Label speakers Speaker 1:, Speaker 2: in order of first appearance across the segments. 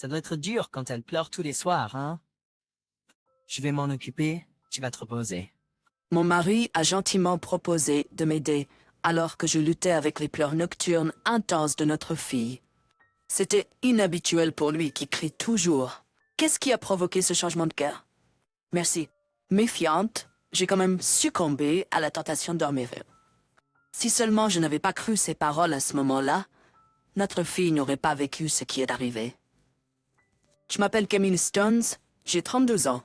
Speaker 1: Ça doit être dur quand elle pleure tous les soirs, hein? Je vais m'en occuper, tu vas te reposer.
Speaker 2: Mon mari a gentiment proposé de m'aider alors que je luttais avec les pleurs nocturnes intenses de notre fille. C'était inhabituel pour lui qui crie toujours. Qu'est-ce qui a provoqué ce changement de cœur? Merci. Méfiante, j'ai quand même succombé à la tentation de dormir. Si seulement je n'avais pas cru ses paroles à ce moment-là, notre fille n'aurait pas vécu ce qui est arrivé. Je m'appelle Camille Stones, j'ai 32 ans.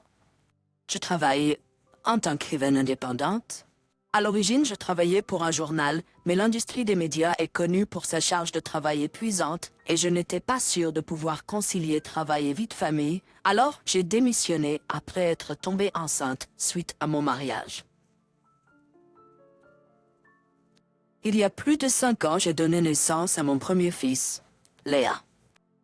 Speaker 2: Je travaille en tant qu'écrivaine indépendante. À l'origine, je travaillais pour un journal, mais l'industrie des médias est connue pour sa charge de travail épuisante et je n'étais pas sûre de pouvoir concilier travail et vie de famille, alors j'ai démissionné après être tombée enceinte suite à mon mariage. Il y a plus de 5 ans, j'ai donné naissance à mon premier fils, Léa.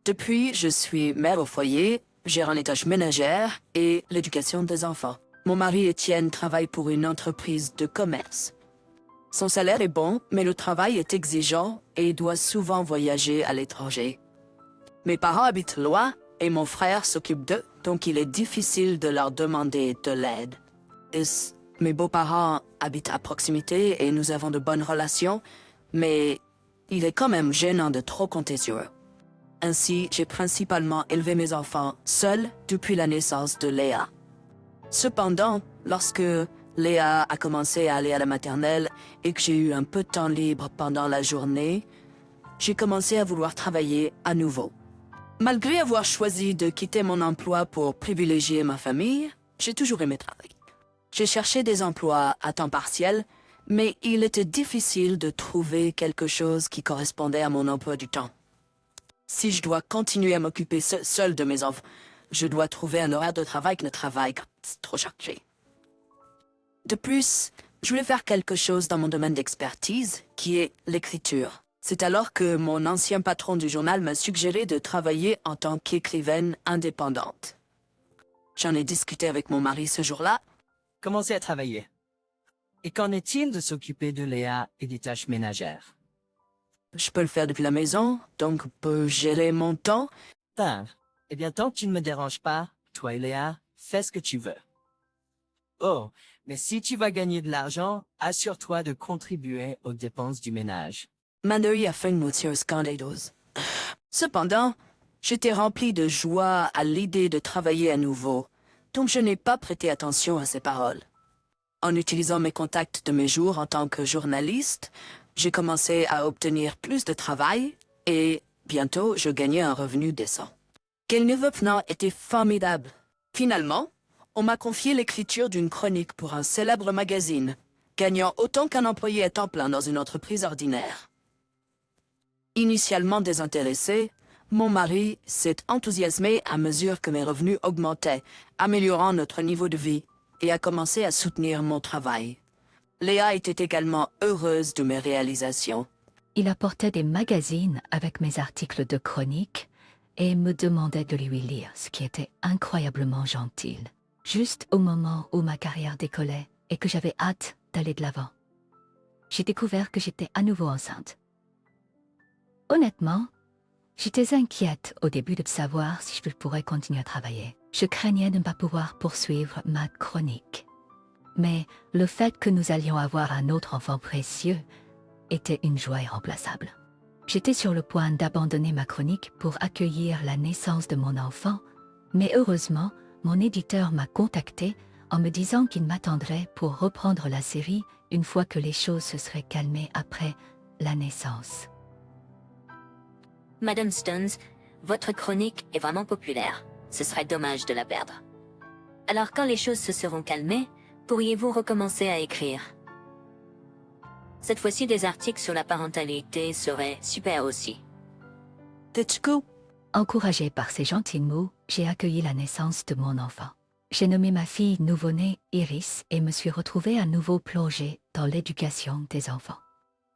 Speaker 2: Depuis, je suis mère au foyer, gérant les tâches ménagères et l'éducation des enfants. Mon mari Étienne travaille pour une entreprise de commerce. Son salaire est bon, mais le travail est exigeant et il doit souvent voyager à l'étranger. Mes parents habitent loin et mon frère s'occupe d'eux, donc il est difficile de leur demander de l'aide. Mes beaux-parents habitent à proximité et nous avons de bonnes relations, mais il est quand même gênant de trop compter sur eux. Ainsi, j'ai principalement élevé mes enfants seuls depuis la naissance de Léa. Cependant, lorsque Léa a commencé à aller à la maternelle et que j'ai eu un peu de temps libre pendant la journée, j'ai commencé à vouloir travailler à nouveau. Malgré avoir choisi de quitter mon emploi pour privilégier ma famille, j'ai toujours aimé travailler. J'ai cherché des emplois à temps partiel, mais il était difficile de trouver quelque chose qui correspondait à mon emploi du temps. Si je dois continuer à m'occuper seul de mes enfants, je dois trouver un horaire de travail qui ne travaille quand c'est trop chargé. De plus, je voulais faire quelque chose dans mon domaine d'expertise, qui est l'écriture. C'est alors que mon ancien patron du journal m'a suggéré de travailler en tant qu'écrivaine indépendante. J'en ai discuté avec mon mari ce jour-là.
Speaker 1: Commencez à travailler. Et qu'en est-il de s'occuper de Léa et des tâches ménagères?
Speaker 2: Je peux le faire depuis la maison, donc je peux gérer mon temps.
Speaker 1: Eh bien, tant que tu ne me déranges pas, toi et Léa, fais ce que tu veux. Oh, mais si tu vas gagner de l'argent, assure-toi de contribuer aux dépenses du ménage.
Speaker 2: Manoï a fait une moitié scandaleuse. Cependant, j'étais remplie de joie à l'idée de travailler à nouveau, donc je n'ai pas prêté attention à ses paroles. En utilisant mes contacts de mes jours en tant que journaliste, j'ai commencé à obtenir plus de travail et bientôt je gagnais un revenu décent. Quel nouveau plan était formidable. Finalement, on m'a confié l'écriture d'une chronique pour un célèbre magazine, gagnant autant qu'un employé à temps plein dans une entreprise ordinaire. Initialement désintéressé, mon mari s'est enthousiasmé à mesure que mes revenus augmentaient, améliorant notre niveau de vie, et a commencé à soutenir mon travail. Léa était également heureuse de mes réalisations.
Speaker 3: Il apportait des magazines avec mes articles de chronique et me demandait de lui lire, ce qui était incroyablement gentil. Juste au moment où ma carrière décollait et que j'avais hâte d'aller de l'avant. J'ai découvert que j'étais à nouveau enceinte. Honnêtement, j'étais inquiète au début de savoir si je pourrais continuer à travailler. Je craignais de ne pas pouvoir poursuivre ma chronique. Mais le fait que nous allions avoir un autre enfant précieux était une joie irremplaçable. J'étais sur le point d'abandonner ma chronique pour accueillir la naissance de mon enfant, mais heureusement, mon éditeur m'a contacté en me disant qu'il m'attendrait pour reprendre la série une fois que les choses se seraient calmées après la naissance.
Speaker 4: Madame Stones, votre chronique est vraiment populaire. Ce serait dommage de la perdre. Alors quand les choses se seront calmées, pourriez-vous recommencer à écrire? Cette fois-ci, des articles sur la parentalité seraient super aussi.
Speaker 2: Tetsuko,
Speaker 3: Encouragée par ces gentils mots, j'ai accueilli la naissance de mon enfant. J'ai nommé ma fille nouveau-née Iris et me suis retrouvée à nouveau plongée dans l'éducation des enfants.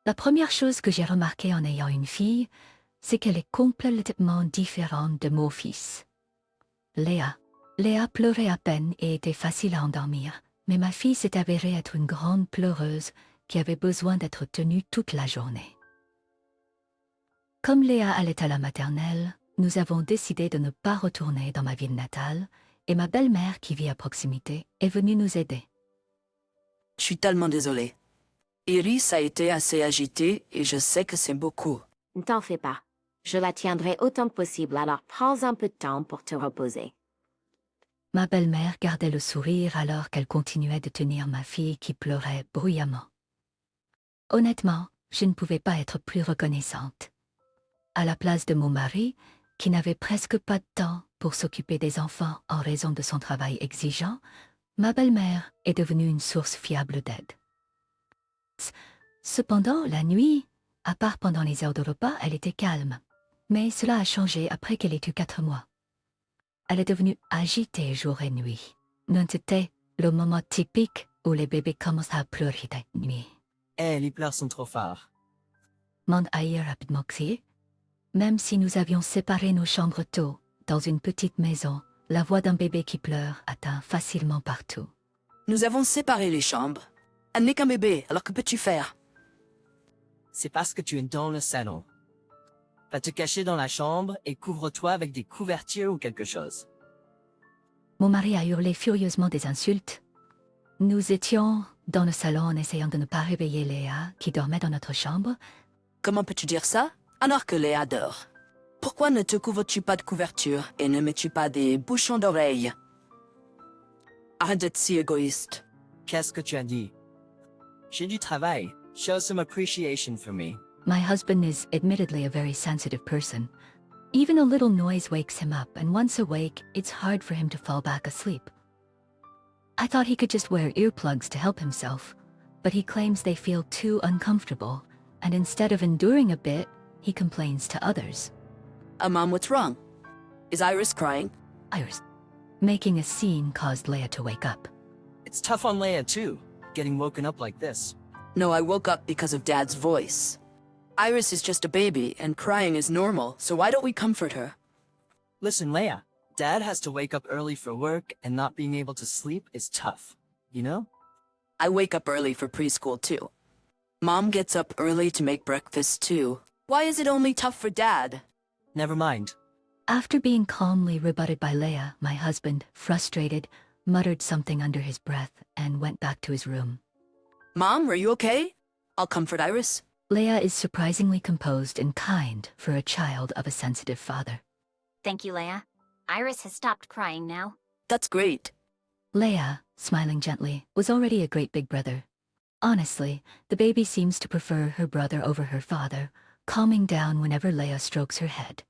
Speaker 3: La première chose que j'ai remarquée en ayant une fille, c'est qu'elle est complètement différente de mon fils. Léa pleurait à peine et était facile à endormir, mais ma fille s'est avérée être une grande pleureuse qui avait besoin d'être tenue toute la journée. Comme Léa allait à la maternelle, nous avons décidé de ne pas retourner dans ma ville natale et ma belle-mère qui vit à proximité est venue nous aider.
Speaker 2: Je suis tellement désolée. Iris a été assez agitée et je sais que c'est beaucoup.
Speaker 5: Ne t'en fais pas. Je la tiendrai autant que possible, alors prends un peu de temps pour te reposer.
Speaker 3: Ma belle-mère gardait le sourire alors qu'elle continuait de tenir ma fille qui pleurait bruyamment. Honnêtement, je ne pouvais pas être plus reconnaissante. À la place de mon mari, qui n'avait presque pas de temps pour s'occuper des enfants en raison de son travail exigeant, ma belle-mère est devenue une source fiable d'aide. Cependant, la nuit, à part pendant les heures de repas, elle était calme. Mais cela a changé après qu'elle ait eu 4 mois. Elle est devenue agitée jour et nuit. C'était le moment typique où les bébés commencent à pleurer la nuit.
Speaker 1: Eh, les pleurs sont trop forts.
Speaker 3: Mande ailleurs rapidement crié. Même si nous avions séparé nos chambres tôt, dans une petite maison, la voix d'un bébé qui pleure atteint facilement partout.
Speaker 2: Nous avons séparé les chambres. Elle n'est qu'un bébé, alors que peux-tu faire?
Speaker 1: C'est parce que tu es dans le salon. Va te cacher dans la chambre et couvre-toi avec des couvertures ou quelque chose.
Speaker 3: Mon mari a hurlé furieusement des insultes. Nous étions dans le salon en essayant de ne pas réveiller Léa, qui dormait dans notre chambre.
Speaker 2: Comment peux-tu dire ça? Alors que Léa dort. Pourquoi ne te couvres-tu pas de couverture et ne mets-tu pas des bouchons d'oreilles? Arrête d'être si égoïste.
Speaker 1: Qu'est-ce que tu as dit? J'ai du travail. Show some appreciation for me.
Speaker 3: My husband is admittedly a very sensitive person. Even a little noise wakes him up, and once awake, it's hard for him to fall back asleep. I thought he could just wear earplugs to help himself, but he claims they feel too uncomfortable, and instead of enduring a bit, he complains to others.
Speaker 2: Mom, what's wrong? Is Iris crying?
Speaker 3: Iris. Making a scene caused Leia to wake up.
Speaker 1: It's tough on Leia too, getting woken up like this.
Speaker 2: No, I woke up because of Dad's voice. Iris is just a baby, and crying is normal, so why don't we comfort her?
Speaker 1: Listen, Leia, Dad has to wake up early for work and not being able to sleep is tough, you know?
Speaker 2: I wake up early for preschool too. Mom gets up early to make breakfast too. Why is it only tough for Dad?
Speaker 1: Never mind.
Speaker 3: After being calmly rebutted by Leia, my husband, frustrated, muttered something under his breath and went back to his room.
Speaker 2: Mom, are you okay? I'll comfort Iris.
Speaker 3: Leia is surprisingly composed and kind for a child of a sensitive father.
Speaker 6: Thank you, Leia. Iris has stopped crying now.
Speaker 2: That's great.
Speaker 3: Leia, smiling gently, was already a great big brother. Honestly, the baby seems to prefer her brother over her father, calming down whenever Leia strokes her head.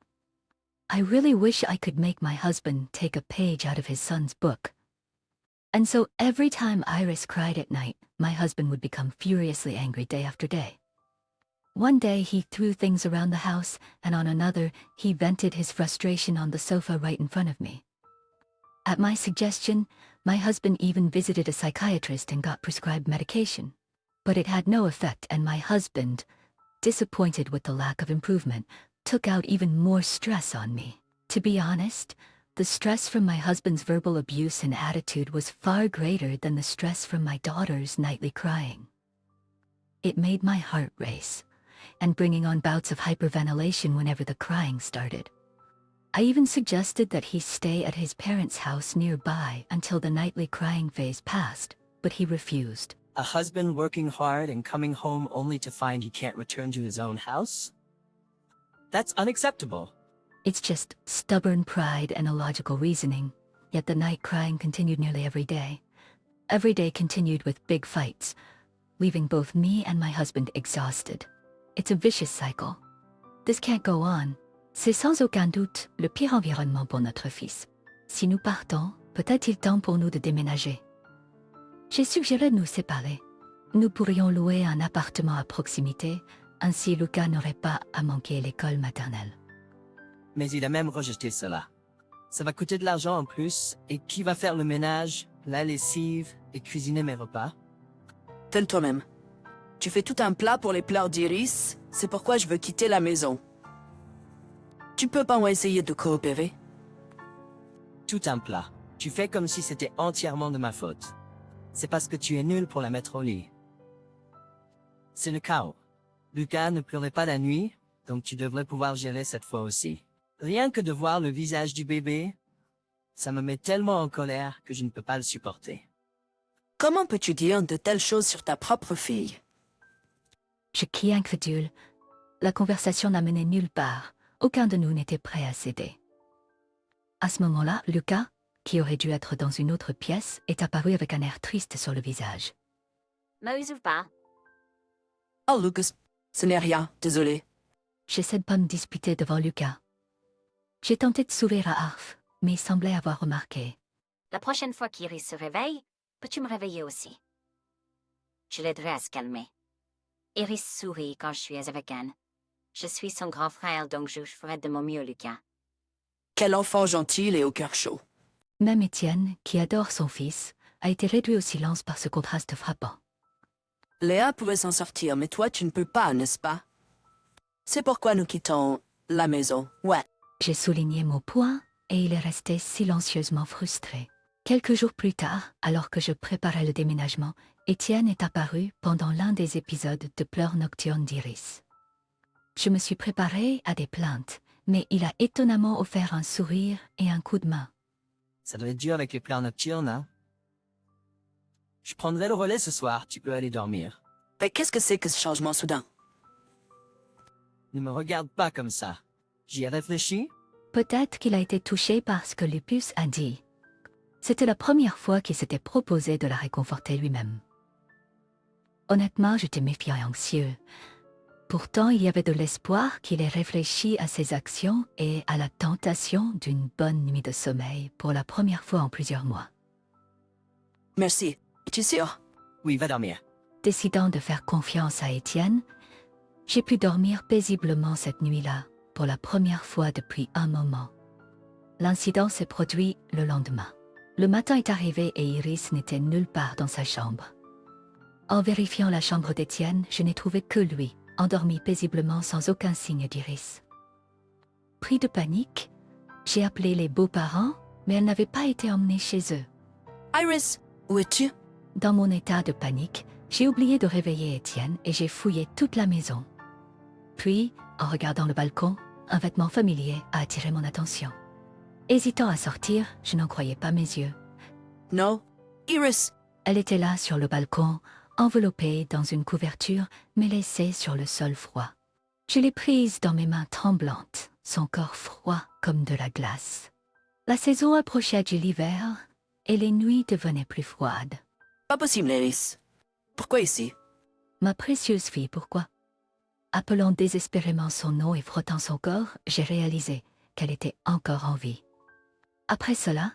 Speaker 3: I really wish I could make my husband take a page out of his son's book. And so every time Iris cried at night, my husband would become furiously angry day after day. One day he threw things around the house, and on another he vented his frustration on the sofa right in front of me. At my suggestion, my husband even visited a psychiatrist and got prescribed medication. But it had no effect, and my husband, disappointed with the lack of improvement, took out even more stress on me. To be honest, the stress from my husband's verbal abuse and attitude was far greater than the stress from my daughter's nightly crying. It made my heart race, and bringing on bouts of hyperventilation whenever the crying started. I even suggested that he stay at his parents' house nearby until the nightly crying phase passed, but he refused.
Speaker 1: A husband working hard and coming home only to find he can't return to his own house? That's unacceptable.
Speaker 3: It's just stubborn pride and illogical reasoning, yet the night crying continued nearly every day. Every day continued with big fights, leaving both me and my husband exhausted. It's a vicious cycle. This can't go on. C'est sans aucun doute le pire environnement pour notre fils. Si nous partons, peut-être temps pour nous de déménager. J'ai suggéré de nous séparer. Nous pourrions louer un appartement à proximité, ainsi Lucas n'aurait pas à manquer l'école maternelle.
Speaker 1: Mais il a même rejeté cela. Ça va coûter de l'argent en plus, et qui va faire le ménage, la lessive et cuisiner mes repas?
Speaker 2: Fais-le toi-même. Tu fais tout un plat pour les pleurs d'Iris, c'est pourquoi je veux quitter la maison. Tu peux pas essayer de coopérer?
Speaker 1: Tout un plat. Tu fais comme si c'était entièrement de ma faute. C'est parce que tu es nul pour la mettre au lit. C'est le chaos. Lucas ne pleurait pas la nuit, donc tu devrais pouvoir gérer cette fois aussi. Rien que de voir le visage du bébé, ça me met tellement en colère que je ne peux pas le supporter.
Speaker 2: Comment peux-tu dire de telles choses sur ta propre fille?
Speaker 3: Je criai incrédule. La conversation n'amenait nulle part. Aucun de nous n'était prêt à céder. À ce moment-là, Lucas, qui aurait dû être dans une autre pièce, est apparu avec un air triste sur le visage.
Speaker 6: Mose ou pas?
Speaker 2: Oh, Lucas, ce n'est rien, désolé.
Speaker 3: J'essaie de pas me disputer devant Lucas. J'ai tenté de sourire à Arf, mais il semblait avoir remarqué.
Speaker 6: La prochaine fois qu'Iris se réveille, peux-tu me réveiller aussi? Je l'aiderai à se calmer. Iris sourit quand je suis avec Anne. Je suis son grand frère, donc je ferai de mon mieux, Lucas.
Speaker 2: Quel enfant gentil et au cœur chaud.
Speaker 3: Même Étienne, qui adore son fils, a été réduit au silence par ce contraste frappant.
Speaker 2: Léa pouvait s'en sortir, mais toi tu ne peux pas, n'est-ce pas? C'est pourquoi nous quittons la maison, ouais.
Speaker 3: J'ai souligné mon point et il est resté silencieusement frustré. Quelques jours plus tard, alors que je préparais le déménagement, Étienne est apparu pendant l'un des épisodes de pleurs nocturnes d'Iris. Je me suis préparée à des plaintes, mais il a étonnamment offert un sourire et un coup de main.
Speaker 1: Ça doit être dur avec les pleurs nocturnes, hein? Je prendrai le relais ce soir, tu peux aller dormir.
Speaker 2: Mais qu'est-ce que c'est que ce changement soudain?
Speaker 1: Ne me regarde pas comme ça. J'y ai réfléchi?
Speaker 3: Peut-être qu'il a été touché par ce que Lupus a dit. C'était la première fois qu'il s'était proposé de la réconforter lui-même. Honnêtement, j'étais méfiant et anxieux. Pourtant, il y avait de l'espoir qu'il ait réfléchi à ses actions et à la tentation d'une bonne nuit de sommeil pour la première fois en plusieurs mois.
Speaker 2: Merci. Es-tu sûr?
Speaker 1: Oui, va dormir.
Speaker 3: Décidant de faire confiance à Étienne, j'ai pu dormir paisiblement cette nuit-là, pour la première fois depuis un moment. L'incident s'est produit le lendemain. Le matin est arrivé et Iris n'était nulle part dans sa chambre. En vérifiant la chambre d'Étienne, je n'ai trouvé que lui, endormi paisiblement sans aucun signe d'Iris. Pris de panique, j'ai appelé les beaux-parents, mais elle n'avait pas été emmenée chez eux.
Speaker 2: Iris, où es-tu?
Speaker 3: Dans mon état de panique, j'ai oublié de réveiller Étienne et j'ai fouillé toute la maison. Puis, en regardant le balcon, un vêtement familier a attiré mon attention. Hésitant à sortir, je n'en croyais pas mes yeux.
Speaker 2: Non. Iris!
Speaker 3: Elle était là sur le balcon, enveloppée dans une couverture, mais laissée sur le sol froid. Je l'ai prise dans mes mains tremblantes, son corps froid comme de la glace. La saison approchait de l'hiver et les nuits devenaient plus froides.
Speaker 2: Pas possible, Iris. Pourquoi ici?
Speaker 3: Ma précieuse fille, pourquoi? Appelant désespérément son nom et frottant son corps, j'ai réalisé qu'elle était encore en vie. Après cela,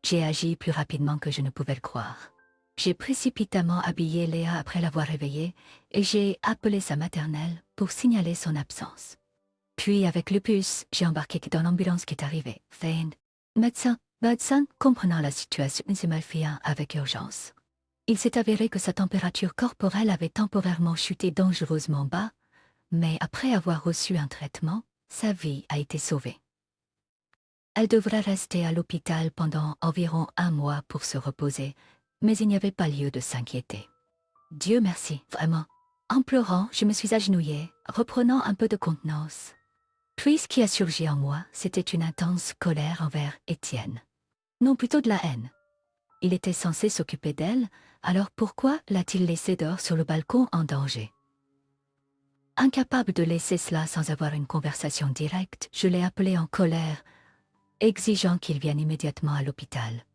Speaker 3: j'ai agi plus rapidement que je ne pouvais le croire. J'ai précipitamment habillé Léa après l'avoir réveillée et j'ai appelé sa maternelle pour signaler son absence. Puis, avec Lupus, j'ai embarqué dans l'ambulance qui est arrivée. Médecin, comprenant la situation, s'est mal fait avec urgence. Il s'est avéré que sa température corporelle avait temporairement chuté dangereusement bas, mais après avoir reçu un traitement, sa vie a été sauvée. Elle devrait rester à l'hôpital pendant environ 1 mois pour se reposer, mais il n'y avait pas lieu de s'inquiéter. Dieu merci, vraiment. En pleurant, je me suis agenouillée, reprenant un peu de contenance. Puis ce qui a surgi en moi, c'était une intense colère envers Étienne. Non, plutôt de la haine. Il était censé s'occuper d'elle, alors pourquoi l'a-t-il laissée dehors sur le balcon en danger? Incapable de laisser cela sans avoir une conversation directe, je l'ai appelé en colère, exigeant qu'il vienne immédiatement à l'hôpital.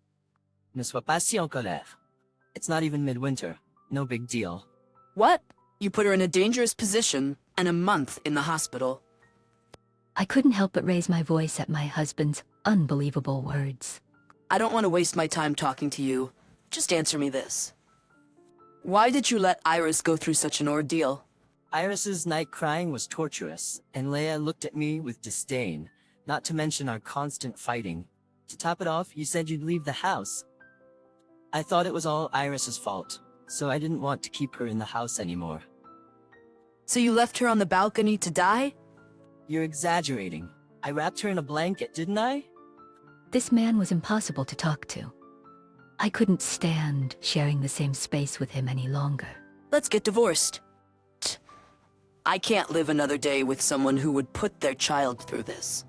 Speaker 1: Ne sois pas si en colère. It's not even midwinter. No big deal.
Speaker 2: What? You put her in a dangerous position and a month in the hospital.
Speaker 3: I couldn't help but raise my voice at my husband's unbelievable words.
Speaker 2: I don't want to waste my time talking to you. Just answer me this. Why did you let Iris go through such an ordeal?
Speaker 1: Iris's night crying was torturous, and Leia looked at me with disdain, not to mention our constant fighting. To top it off, you said you'd leave the house. I thought it was all Iris's fault, so I didn't want to keep her in the house anymore.
Speaker 2: So you left her on the balcony to die?
Speaker 1: You're exaggerating. I wrapped her in a blanket, didn't I?
Speaker 3: This man was impossible to talk to. I couldn't stand sharing the same space with him any longer.
Speaker 2: Let's get divorced. I can't live another day with someone who would put their child through this.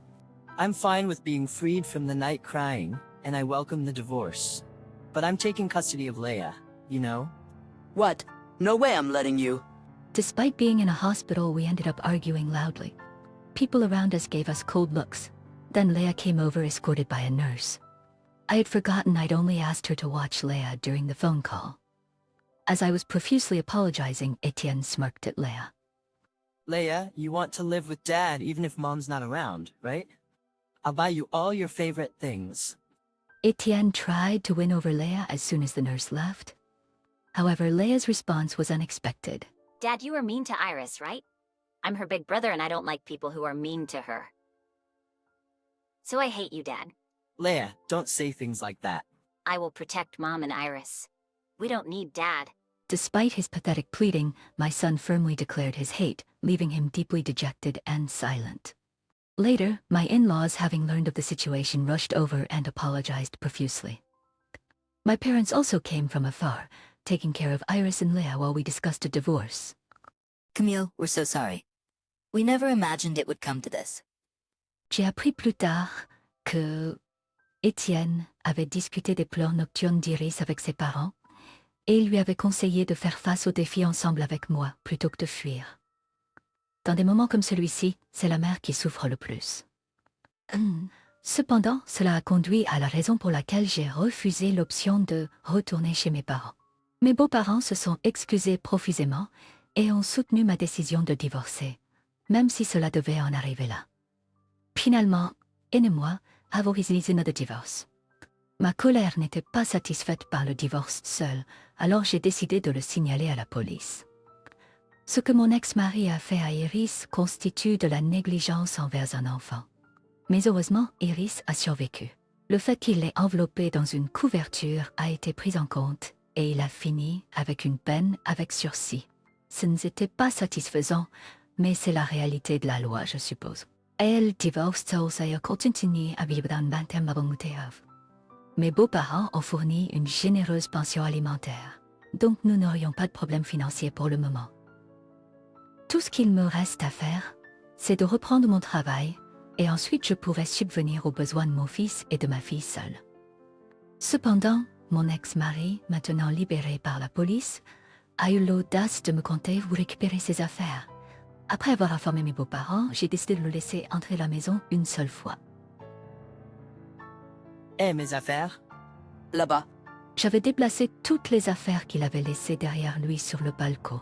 Speaker 1: I'm fine with being freed from the night crying, and I welcome the divorce. But I'm taking custody of Leia, you know?
Speaker 2: What? No way I'm letting you.
Speaker 3: Despite being in a hospital, we ended up arguing loudly. People around us gave us cold looks. Then Leia came over escorted by a nurse. I had forgotten I'd only asked her to watch Leia during the phone call. As I was profusely apologizing, Etienne smirked at Leia.
Speaker 1: Leia, you want to live with Dad even if Mom's not around, right? I'll buy you all your favorite things.
Speaker 3: Etienne tried to win over Leia as soon as the nurse left. However, Leia's response was unexpected.
Speaker 6: Dad, you were mean to Iris, right? I'm her big brother and I don't like people who are mean to her. So I hate you, Dad.
Speaker 1: Leia, don't say things like that.
Speaker 6: I will protect Mom and Iris. We don't need Dad.
Speaker 3: Despite his pathetic pleading, my son firmly declared his hate, leaving him deeply dejected and silent. Later, my in-laws, having learned of the situation, rushed over and apologized profusely. My parents also came from afar, taking care of Iris and Leia while we discussed a divorce.
Speaker 7: Camille, we're so sorry. We never imagined it would come to this.
Speaker 3: J'ai appris plus tard que Étienne avait discuté des pleurs nocturnes d'Iris avec ses parents et il lui avait conseillé de faire face aux défis ensemble avec moi plutôt que de fuir. Dans des moments comme celui-ci, c'est la mère qui souffre le plus. Cependant, cela a conduit à la raison pour laquelle j'ai refusé l'option de retourner chez mes parents. Mes beaux-parents se sont excusés profusément et ont soutenu ma décision de divorcer, même si cela devait en arriver là. Finalement, Anne et moi avons réalisé notre divorce. Ma colère n'était pas satisfaite par le divorce seul, alors j'ai décidé de le signaler à la police. Ce que mon ex-mari a fait à Iris constitue de la négligence envers un enfant. Mais heureusement, Iris a survécu. Le fait qu'il l'ait enveloppée dans une couverture a été pris en compte et il a fini avec une peine avec sursis. Ce n'était pas satisfaisant, mais c'est la réalité de la loi, je suppose. Elle divorce et continue à vivre dans le Mes beaux-parents ont fourni une généreuse pension alimentaire, donc nous n'aurions pas de problème financier pour le moment. Tout ce qu'il me reste à faire, c'est de reprendre mon travail et ensuite je pourrai subvenir aux besoins de mon fils et de ma fille seule. Cependant, mon ex-mari, maintenant libéré par la police, a eu l'audace de me compter vous récupérer ses affaires. Après avoir informé mes beaux-parents, j'ai décidé de le laisser entrer à la maison une seule fois.
Speaker 1: Eh, mes affaires?
Speaker 2: Là-bas.
Speaker 3: J'avais déplacé toutes les affaires qu'il avait laissées derrière lui sur le balcon.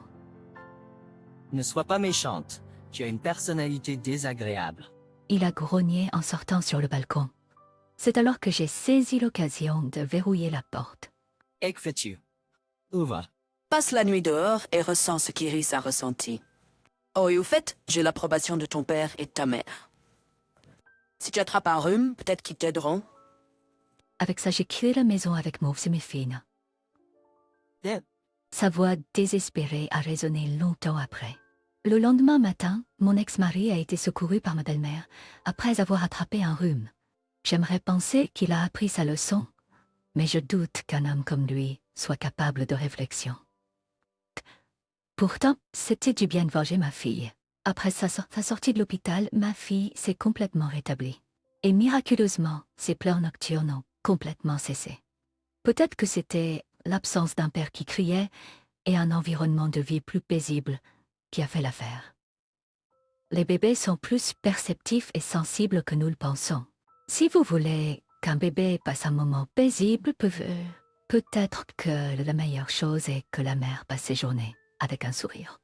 Speaker 1: Ne sois pas méchante. Tu as une personnalité désagréable.
Speaker 3: Il a grogné en sortant sur le balcon. C'est alors que j'ai saisi l'occasion de verrouiller la porte.
Speaker 1: Et que fais-tu? Ouvre.
Speaker 2: Passe la nuit dehors et ressens ce qu'Iris a ressenti. Oh, et au fait, j'ai l'approbation de ton père et de ta mère. Si tu attrapes un rhume, peut-être qu'ils t'aideront.
Speaker 3: Avec ça, j'ai quitté la maison avec Mauves et mes filles.
Speaker 1: Bien.
Speaker 3: Sa voix désespérée a résonné longtemps après. Le lendemain matin, mon ex-mari a été secouru par ma belle-mère après avoir attrapé un rhume. J'aimerais penser qu'il a appris sa leçon, mais je doute qu'un homme comme lui soit capable de réflexion. Pourtant, c'était du bien de venger ma fille. Après sa sortie de l'hôpital, ma fille s'est complètement rétablie. Et miraculeusement, ses pleurs nocturnes ont complètement cessé. Peut-être que c'était l'absence d'un père qui criait et un environnement de vie plus paisible qui a fait l'affaire. Les bébés sont plus perceptifs et sensibles que nous le pensons. Si vous voulez qu'un bébé passe un moment paisible, peut-être que la meilleure chose est que la mère passe ses journées avec un sourire.